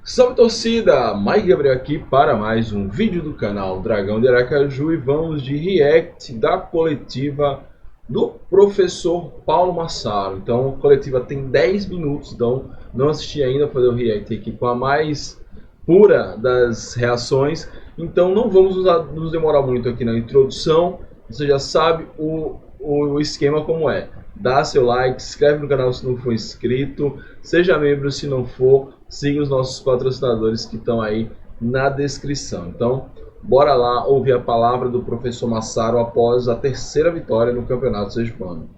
Salve torcida, Mike Gabriel aqui para mais um vídeo do canal Dragão de Aracaju e vamos de react da coletiva do professor Paulo Massaro. Então a coletiva tem 10 minutos, então não assisti ainda, fazer o react aqui com a mais pura das reações. Então não vamos nos demorar muito aqui na introdução, você já sabe o esquema como é. Dá seu like, se inscreve no canal se não for inscrito, seja membro se não for, siga os nossos patrocinadores que estão aí na descrição. Então, bora lá ouvir a palavra do professor Massaro após a terceira vitória no Campeonato Sergipano.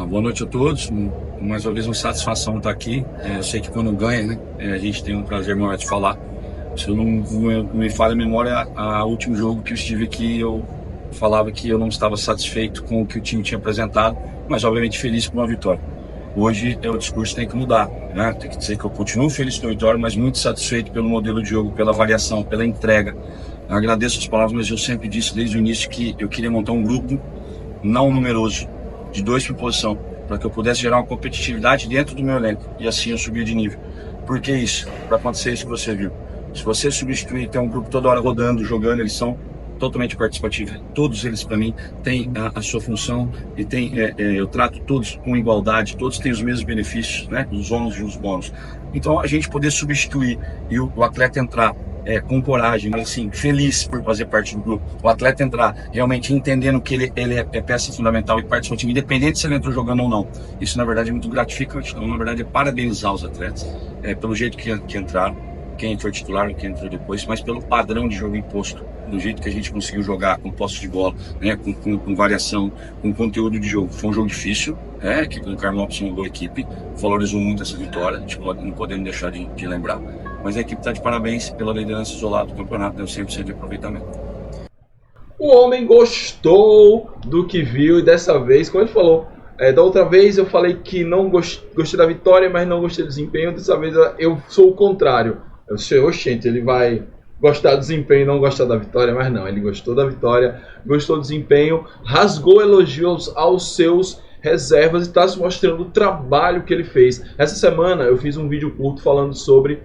Boa noite a todos, mais uma vez uma satisfação estar aqui. Eu sei que quando ganha, né, a gente tem um prazer maior de falar. Se eu não me falha a memória, o último jogo que eu estive aqui, eu falava que eu não estava satisfeito com o que o time tinha apresentado, mas obviamente feliz com a vitória. Hoje o discurso tem que mudar, né? Tem que dizer que eu continuo feliz com a vitória, mas muito satisfeito pelo modelo de jogo, pela variação, pela entrega. Eu agradeço as palavras, mas eu sempre disse desde o início que eu queria montar um grupo não numeroso, de 2 por posição, para que eu pudesse gerar uma competitividade dentro do meu elenco e assim eu subir de nível. Por que isso? Para acontecer isso que você viu. Se você substituir, tem um grupo toda hora rodando, jogando, eles são totalmente participativos. Todos eles, para mim, têm a sua função e eu trato todos com igualdade, todos têm os mesmos benefícios, né? Os ônus e os bônus. Então, a gente poder substituir e o atleta entrar com coragem, mas assim, feliz por fazer parte do grupo. O atleta entrar realmente entendendo que ele é peça fundamental e parte do time, independente se ele entrou jogando ou não. Isso, na verdade, é muito gratificante. Então, na verdade, é parabenizar os atletas pelo jeito que entraram, quem entrou titular, quem entrou depois, mas pelo padrão de jogo imposto, do jeito que a gente conseguiu jogar, com posse de bola, né, com variação, com conteúdo de jogo. Foi um jogo difícil, que com o Carlos uma boa equipe, valorizou muito essa vitória, a gente não podemos deixar de lembrar. Mas a equipe está de parabéns pela liderança isolada do campeonato, deu 100% de aproveitamento. O homem gostou do que viu e dessa vez, como ele falou, da outra vez eu falei que não gostei da vitória, mas não gostei do desempenho, dessa vez eu sou o contrário. Eu sei, oxente, ele vai gostar do desempenho e não gostar da vitória, mas não, ele gostou da vitória, gostou do desempenho, rasgou elogios aos seus reservas e está se mostrando o trabalho que ele fez. Essa semana eu fiz um vídeo curto falando sobre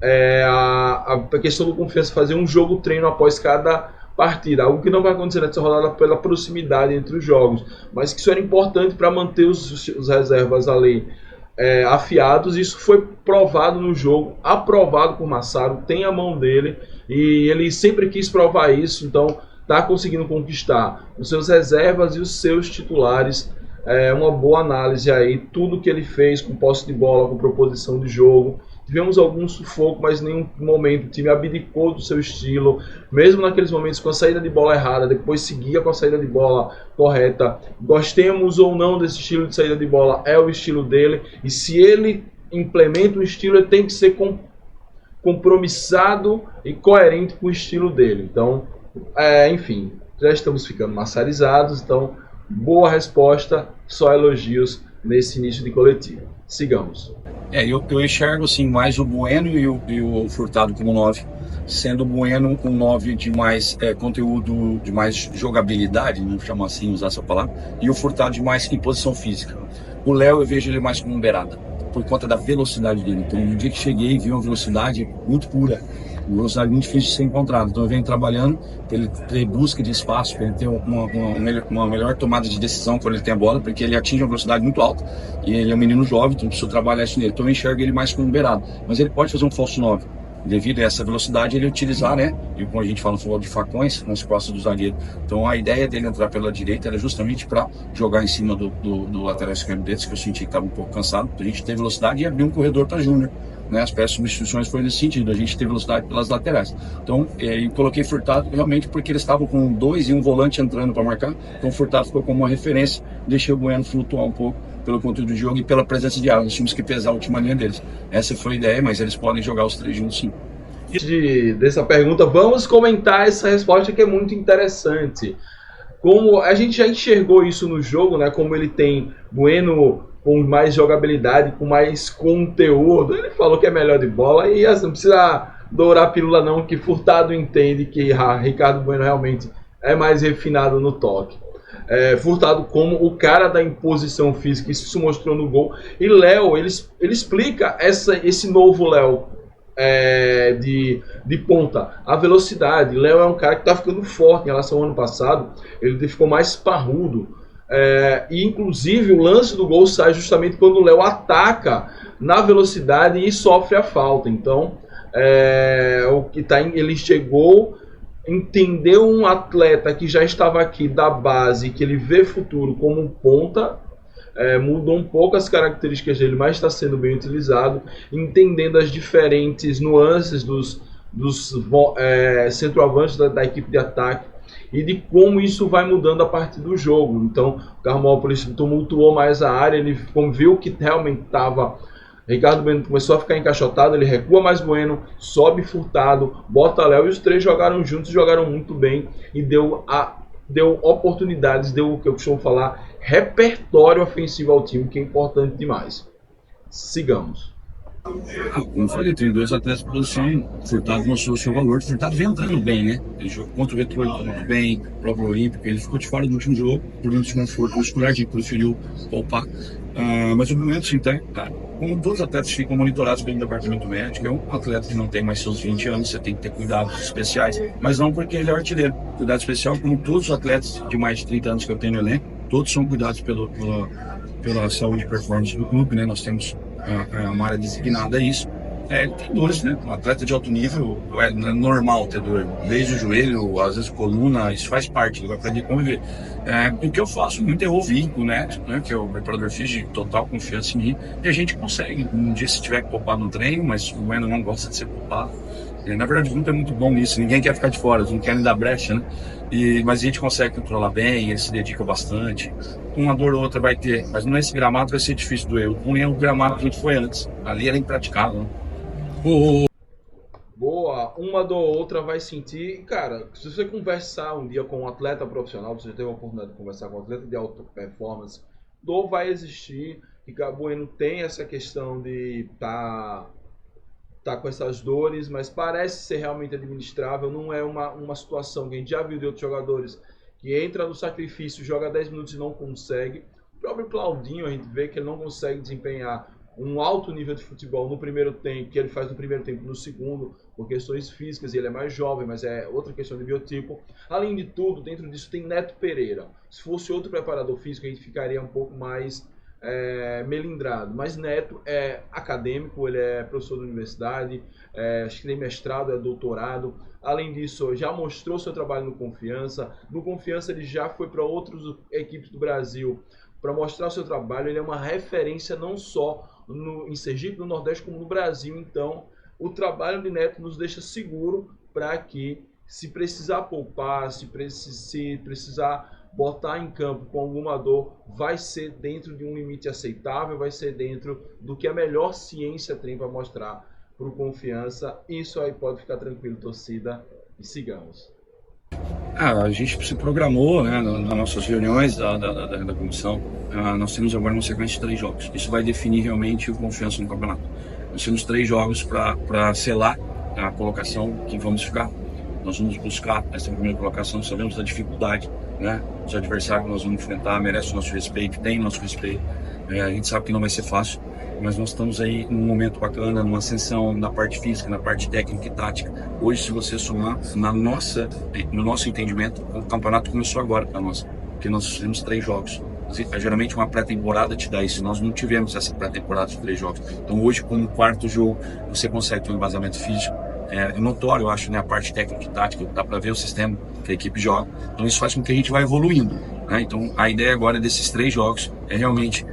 a questão do Confiança fazer um jogo treino após cada partida, algo que não vai acontecer nessa rodada pela proximidade entre os jogos, mas que isso era importante para manter os reservas ali afiados. Isso foi provado no jogo, aprovado por Massaro, tem a mão dele e ele sempre quis provar isso, então está conseguindo conquistar os seus reservas e os seus titulares. Uma boa análise aí, tudo que ele fez com posse de bola, com proposição de jogo. Tivemos algum sufoco, mas em nenhum momento o time abdicou do seu estilo, mesmo naqueles momentos com a saída de bola errada, depois seguia com a saída de bola correta. Gostemos ou não desse estilo de saída de bola, é o estilo dele, e se ele implementa um estilo, ele tem que ser compromissado e coerente com o estilo dele. Então, enfim, já estamos ficando massarizados, então boa resposta, só elogios nesse início de coletivo. Sigamos. Eu enxergo assim, mais o Bueno e o Furtado como 9, sendo o Bueno um 9 de mais conteúdo, de mais jogabilidade, vamos chamar assim, usar essa palavra, e o Furtado de mais imposição física. O Léo eu vejo ele mais como um beirada, por conta da velocidade dele. Então, no dia que cheguei, vi uma velocidade muito pura, uma velocidade muito difícil de ser encontrada. Então, eu venho trabalhando para ele ter busca de espaço, para ele ter uma melhor tomada de decisão quando ele tem a bola, porque ele atinge uma velocidade muito alta e ele é um menino jovem, então preciso trabalhar isso nele. Então, eu enxergo ele mais como um beirado, mas ele pode fazer um falso 9. Devido a essa velocidade, ele utilizar, né? E como a gente fala no futebol de facões, nas costas do zagueiro. Então a ideia dele entrar pela direita era justamente para jogar em cima do lateral esquerdo deles, que eu senti que estava um pouco cansado. A gente ter velocidade e abrir um corredor para Júnior, né? As peças substituições foram nesse sentido, a gente ter velocidade pelas laterais. Então eu coloquei Furtado realmente porque eles estavam com 2 e um volante entrando para marcar. Então Furtado ficou como uma referência, deixei o Bueno flutuar um pouco pelo conteúdo do jogo e pela presença de área. Nós tínhamos que pesar a última linha deles. Essa foi a ideia, mas eles podem jogar os 3 juntos sim. Dessa pergunta, vamos comentar essa resposta que é muito interessante. Como a gente já enxergou isso no jogo, né? Como ele tem Bueno com mais jogabilidade, com mais conteúdo. Ele falou que é melhor de bola e assim, não precisa dourar a pílula não, que Furtado entende que Ricardo Bueno realmente é mais refinado no toque. Furtado como o cara da imposição física, isso se mostrou no gol. E Léo, ele explica esse novo Léo de ponta. A velocidade. Léo é um cara que está ficando forte em relação ao ano passado. Ele ficou mais parrudo. E inclusive o lance do gol sai justamente quando o Léo ataca na velocidade e sofre a falta. Então, ele chegou, entendeu um atleta que já estava aqui da base, que ele vê futuro como um ponta. Mudou um pouco as características dele, mas está sendo bem utilizado, entendendo as diferentes nuances dos centroavantes da equipe de ataque e de como isso vai mudando a partir do jogo. Então, o Carmópolis tumultuou mais a área, ele viu que realmente estava... Ricardo Bueno começou a ficar encaixotado, ele recua mais Bueno, sobe Furtado, bota Léo, e os três jogaram juntos, jogaram muito bem e deu oportunidades, deu o que eu costumo falar, repertório ofensivo ao time, que é importante demais. Sigamos. Como eu falei, tem dois atletas de posição. Furtado mostrou o seu valor. Furtado vem entrando bem, né? Ele jogou contra o Retro muito bem, o próprio Olímpico. Ele ficou de fora do último jogo por um desconforto muscular, que preferiu poupar. Mas o momento, sim, tá, cara. Como todos os atletas ficam monitorados pelo departamento médico, é um atleta que não tem mais seus 20 anos, você tem que ter cuidados especiais, mas não porque ele é artilheiro. Cuidado especial, como todos os atletas de mais de 30 anos que eu tenho no elenco, todos são cuidados pela saúde e performance do clube, né? Nós temos uma área designada a isso. Tem dores, né? Um atleta de alto nível é normal ter dor, desde o joelho, às vezes coluna, isso faz parte, ele vai aprender a conviver. O que eu faço muito é ouvir o Neto, né? Que é o preparador físico, de total confiança em mim, e a gente consegue. Um dia, se tiver que poupar no treino, mas o Bueno não gosta de ser poupado. Na verdade, o Junto é muito bom nisso, ninguém quer ficar de fora, eles não querem dar brecha, né? Mas a gente consegue controlar bem, ele se dedica bastante. Uma dor ou outra vai ter, mas nesse gramado vai ser difícil doer. O ruim é o gramado que a gente foi antes, ali era impraticável, né? Boa, uma do outra vai sentir. Cara, se você conversar um dia com um atleta profissional, você já teve a oportunidade de conversar com um atleta de alta performance, dor vai existir. E Bueno tem essa questão de tá com essas dores, mas parece ser realmente administrável. Não é uma situação que a gente já viu de outros jogadores que entra no sacrifício, joga 10 minutos e não consegue. O próprio Claudinho, a gente vê que ele não consegue desempenhar um alto nível de futebol no primeiro tempo, que ele faz no primeiro tempo no segundo, por questões físicas, e ele é mais jovem, mas é outra questão de biotipo. Além de tudo, dentro disso tem Neto Pereira. Se fosse outro preparador físico, a gente ficaria um pouco mais melindrado. Mas Neto é acadêmico, ele é professor da universidade, acho que tem mestrado, doutorado. Além disso, já mostrou seu trabalho no Confiança. No Confiança ele já foi para outras equipes do Brasil para mostrar o seu trabalho. Ele é uma referência não só em Sergipe, no Nordeste, como no Brasil. Então, o trabalho de Neto nos deixa seguro para que, se precisar poupar, se precisar botar em campo com alguma dor, vai ser dentro de um limite aceitável, vai ser dentro do que a melhor ciência tem para mostrar para o Confiança. Isso aí pode ficar tranquilo, torcida, e sigamos. A gente se programou, né, nas nossas reuniões da comissão. Nós temos agora uma sequência de 3 jogos. Isso vai definir realmente o Confiança no campeonato. Nós temos 3 jogos para selar a colocação que vamos ficar. Nós vamos buscar essa primeira colocação, sabemos da dificuldade, né? Os adversários que nós vamos enfrentar merecem o nosso respeito, tem o nosso respeito. A gente sabe que não vai ser fácil, mas nós estamos aí num momento bacana, numa ascensão na parte física, na parte técnica e tática. Hoje, se você somar no nosso entendimento, o campeonato começou agora para nós, porque nós temos 3 jogos. Geralmente uma pré-temporada te dá isso, nós não tivemos essa pré-temporada de 3 jogos. Então hoje, como 4º jogo, você consegue ter um embasamento físico. É notório, eu acho, né, a parte técnica e tática, dá para ver o sistema que a equipe joga. Então isso faz com que a gente vá evoluindo, né? Então a ideia agora desses 3 jogos é realmente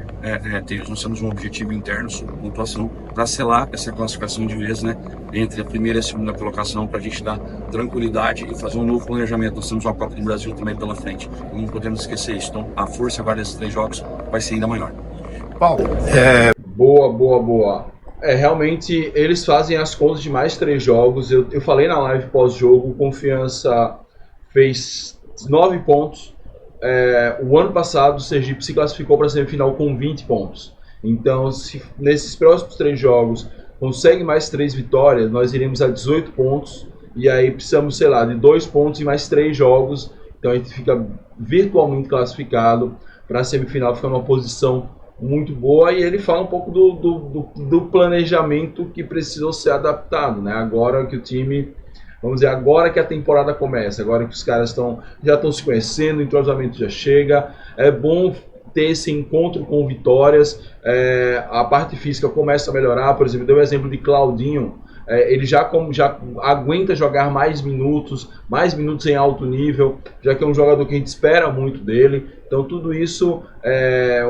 nós temos um objetivo interno sobre pontuação para selar essa classificação de vez, né, entre a primeira e a segunda colocação, para a gente dar tranquilidade e fazer um novo planejamento. Nós temos uma Copa do Brasil também pela frente, não podemos esquecer isso. Então a força agora desses 3 jogos vai ser ainda maior. Paulo, boa. Realmente eles fazem as contas de mais 3 jogos. Eu falei na live pós-jogo, o Confiança fez 9 pontos. O ano passado o Sergipe se classificou para a semifinal com 20 pontos. Então, se nesses próximos 3 jogos consegue mais 3 vitórias, nós iremos a 18 pontos. E aí precisamos, sei lá, de 2 pontos em mais 3 jogos. Então a gente fica virtualmente classificado para a semifinal, fica numa posição muito boa, e ele fala um pouco do planejamento que precisou ser adaptado, né? Agora que o time, vamos dizer, agora que a temporada começa, agora que os caras já estão se conhecendo, o entrosamento já chega, é bom ter esse encontro com vitórias, a parte física começa a melhorar. Por exemplo, deu o exemplo de Claudinho, ele já aguenta jogar mais minutos em alto nível, já que é um jogador que a gente espera muito dele. Então tudo isso,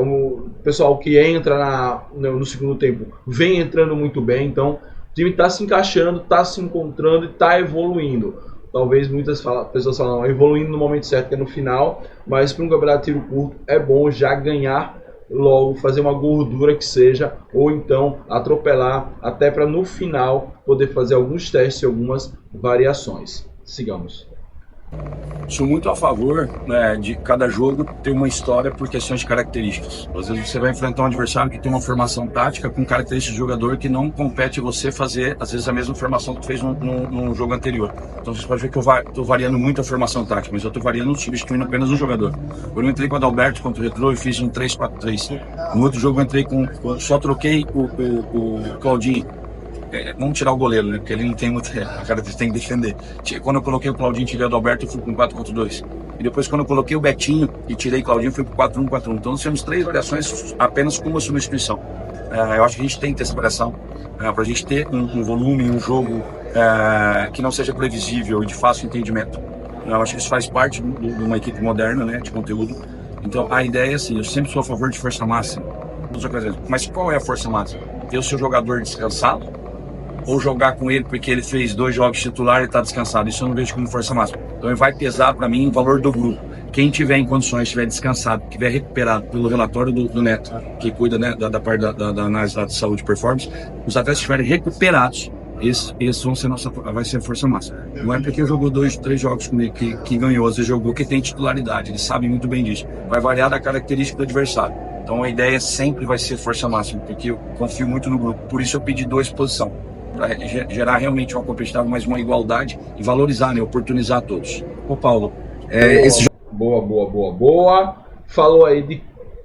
o pessoal que entra no segundo tempo vem entrando muito bem, então o time está se encaixando, está se encontrando e está evoluindo. Talvez muitas pessoas falam evoluindo no momento certo, que é no final, mas para um campeonato de tiro curto é bom já ganhar logo, fazer uma gordura que seja, ou então atropelar, até para no final poder fazer alguns testes e algumas variações. Sigamos. Sou muito a favor, né, de cada jogo ter uma história por questões de características. Às vezes você vai enfrentar um adversário que tem uma formação tática com características de jogador que não compete você fazer, às vezes, a mesma formação que fez no jogo anterior. Então você pode ver que eu estou variando muito a formação tática, mas eu estou variando o substituindo apenas um jogador. Quando eu entrei com o Adalberto contra o Retrô, eu fiz um 3-4-3. No outro jogo eu entrei só troquei o Claudinho. Vamos tirar o goleiro, né? Porque ele não tem muita característica, tem que defender. Quando eu coloquei o Claudinho e tirei o Adalberto, eu fui com 4-4-2. E depois, quando eu coloquei o Betinho e tirei o Claudinho, eu fui com 4-1-4-1. Então, nós temos 3 variações apenas com uma substituição. Eu acho que a gente tem que ter essa variação para a gente ter um volume, um jogo que não seja previsível e de fácil entendimento. Eu acho que isso faz parte de uma equipe moderna, né, de conteúdo. Então, a ideia é assim, eu sempre sou a favor de força máxima. Mas qual é a força máxima? Ter o seu jogador descansado, ou jogar com ele porque ele fez 2 jogos titular e está descansado. Isso eu não vejo como força máxima. Então ele vai pesar para mim o valor do grupo. Quem tiver em condições, estiver descansado, estiver recuperado pelo relatório do Neto, que cuida, né, da parte da análise de saúde e performance, os atletas estiverem recuperados, esses vão ser vai ser a força máxima. Não é porque jogou 2, 3 jogos comigo que ganhou, às vezes jogou que tem titularidade, eles sabem muito bem disso. Vai variar da característica do adversário. Então a ideia sempre vai ser força máxima, porque eu confio muito no grupo. Por isso eu pedi 2 posições, para gerar realmente uma competitividade, mais uma igualdade e valorizar, né, oportunizar todos. Ô Paulo, Boa. Falou aí de...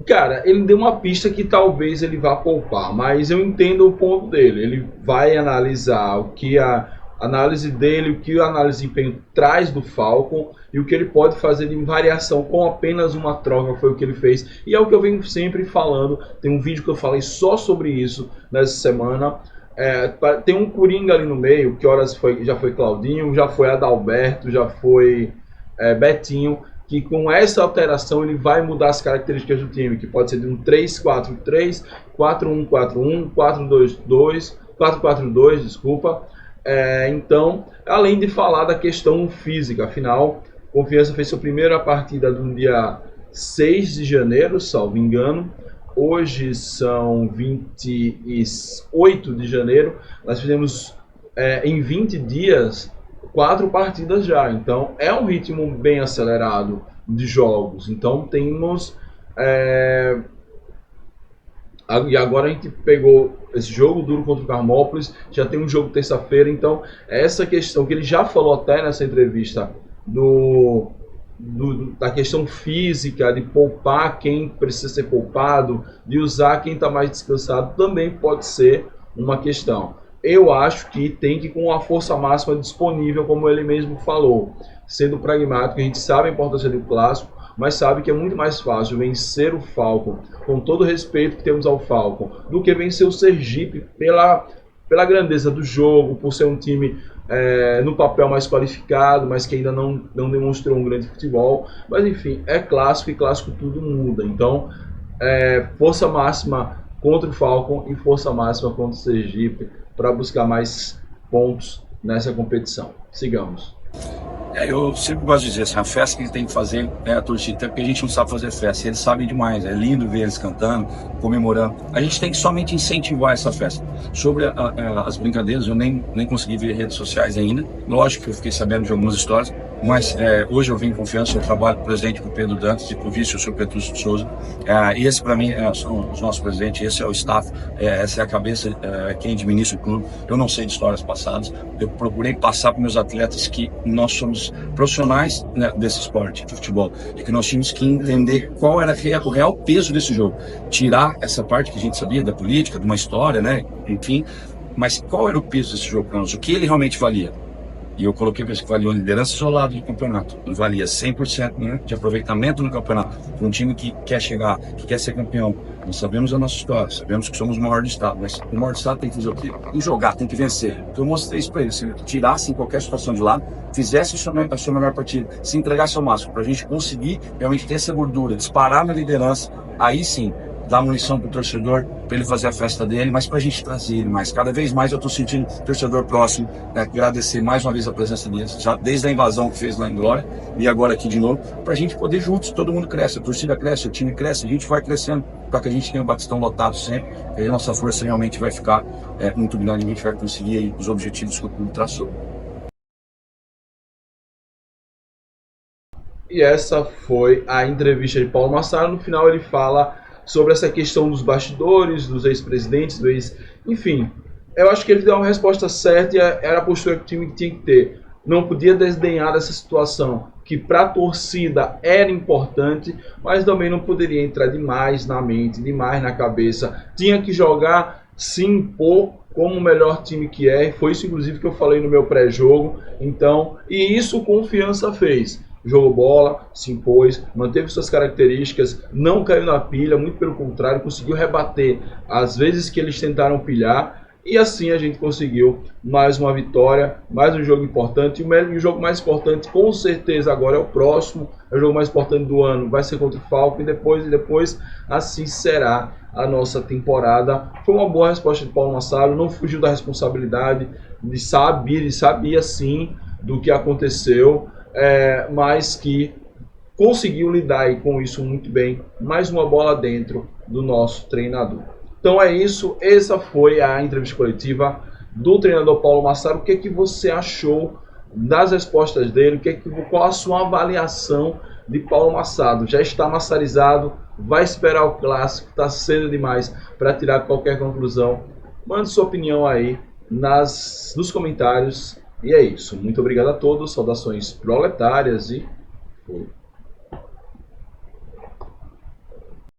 Cara, ele deu uma pista que talvez ele vá poupar, mas eu entendo o ponto dele. Ele vai analisar o que a análise dele, o que a análise de desempenho traz do Falcon e o que ele pode fazer de variação com apenas uma troca, foi o que ele fez. E é o que eu venho sempre falando, tem um vídeo que eu falei só sobre isso nessa semana. Tem um Coringa ali no meio, que horas já foi Claudinho, já foi Adalberto, já foi Betinho, que com essa alteração ele vai mudar as características do time, que pode ser de um 3-4-3, 4-1-4-1, 4-2-2, 4-4-2, desculpa. Então, além de falar da questão física, afinal, Confiança fez sua primeira partida no dia 6 de janeiro, salvo engano. Hoje são 28 de janeiro. Nós fizemos em 20 dias 4 partidas já. Então é um ritmo bem acelerado de jogos. Então temos... E agora a gente pegou esse jogo duro contra o Carmópolis. Já tem um jogo terça-feira. Então essa questão que ele já falou até nessa entrevista da questão física, de poupar quem precisa ser poupado, de usar quem está mais descansado, também pode ser uma questão. Eu acho que tem que ir com a força máxima disponível, como ele mesmo falou, sendo pragmático. A gente sabe a importância do clássico, mas sabe que é muito mais fácil vencer o Falcon, com todo o respeito que temos ao Falcon, do que vencer o Sergipe pela grandeza do jogo, por ser um time no papel mais qualificado, mas que ainda não demonstrou um grande futebol. Mas enfim, é clássico, e clássico tudo muda. Então, força máxima contra o Falcon e força máxima contra o Sergipe para buscar mais pontos nessa competição. Sigamos. Eu sempre gosto de dizer assim, a festa que a gente tem que fazer é a torcida, até porque a gente não sabe fazer festa, eles sabem demais, é lindo ver eles cantando, comemorando. A gente tem que somente incentivar essa festa. Sobre as brincadeiras, eu nem consegui ver redes sociais ainda, lógico que eu fiquei sabendo de algumas histórias, mas hoje eu vim em confiança, eu trabalho com o presidente, com o Pedro Dantas, e com o vice, o senhor Pedro Souza. E esse para mim são os nossos presidentes, esse é o staff, essa é a cabeça, quem administra o clube. Eu não sei de histórias passadas, eu procurei passar para meus atletas que nós somos profissionais, né, desse esporte de futebol, e que nós tínhamos que entender qual era o real peso desse jogo, tirar essa parte que a gente sabia da política, de uma história, né, enfim, mas qual era o peso desse jogo para nós, o que ele realmente valia. E eu coloquei para isso que valia liderança isolada do campeonato. Não valia 100%, né, de aproveitamento no campeonato. Para um time que quer chegar, que quer ser campeão. Nós sabemos a nossa história, sabemos que somos o maior do estado, mas o maior do estado tem que fazer o quê? Tem que jogar, tem que vencer. Então eu mostrei isso para eles. Se tirassem qualquer situação de lado, fizesse a sua melhor partida, se entregasse ao máximo, para a gente conseguir realmente ter essa gordura, disparar na liderança, aí sim, dar munição pro torcedor, para ele fazer a festa dele, mas pra gente trazer ele mais. Cada vez mais eu tô sentindo o torcedor próximo, né? Agradecer mais uma vez a presença deles, já desde a invasão que fez lá em Glória, e agora aqui de novo, pra gente poder juntos, todo mundo cresce, a torcida cresce, o time cresce, a gente vai crescendo, para que a gente tenha o Batistão lotado sempre, e aí a nossa força realmente vai ficar muito grande, a gente vai conseguir aí os objetivos que o clube traçou. E essa foi a entrevista de Paulo Massaro. No final ele fala sobre essa questão dos bastidores, dos ex-presidentes, do ex... Enfim, eu acho que ele deu uma resposta certa e era a postura que o time tinha que ter. Não podia desdenhar dessa situação, que para a torcida era importante, mas também não poderia entrar demais na mente, demais na cabeça. Tinha que jogar, se impor como o melhor time que é. Foi isso, inclusive, que eu falei no meu pré-jogo. Então, e isso Confiança fez. Jogou bola, se impôs, manteve suas características, não caiu na pilha, muito pelo contrário, conseguiu rebater as vezes que eles tentaram pilhar, e assim a gente conseguiu mais uma vitória, mais um jogo importante. E o jogo mais importante, com certeza, agora é o próximo, é o jogo mais importante do ano, vai ser contra o Falcon, e depois assim será a nossa temporada. Foi uma boa resposta de Paulo Massaro, não fugiu da responsabilidade, sabia sim do que aconteceu, mas que conseguiu lidar com isso muito bem. Mais uma bola dentro do nosso treinador. Então é isso, essa foi a entrevista coletiva do treinador Paulo Massaro. O que é que você achou das respostas dele? Qual a sua avaliação de Paulo Massaro? Já está massarizado? Vai esperar o clássico? Está cedo demais para tirar qualquer conclusão? Mande sua opinião aí nos comentários. E é isso. Muito obrigado a todos. Saudações proletárias e fui.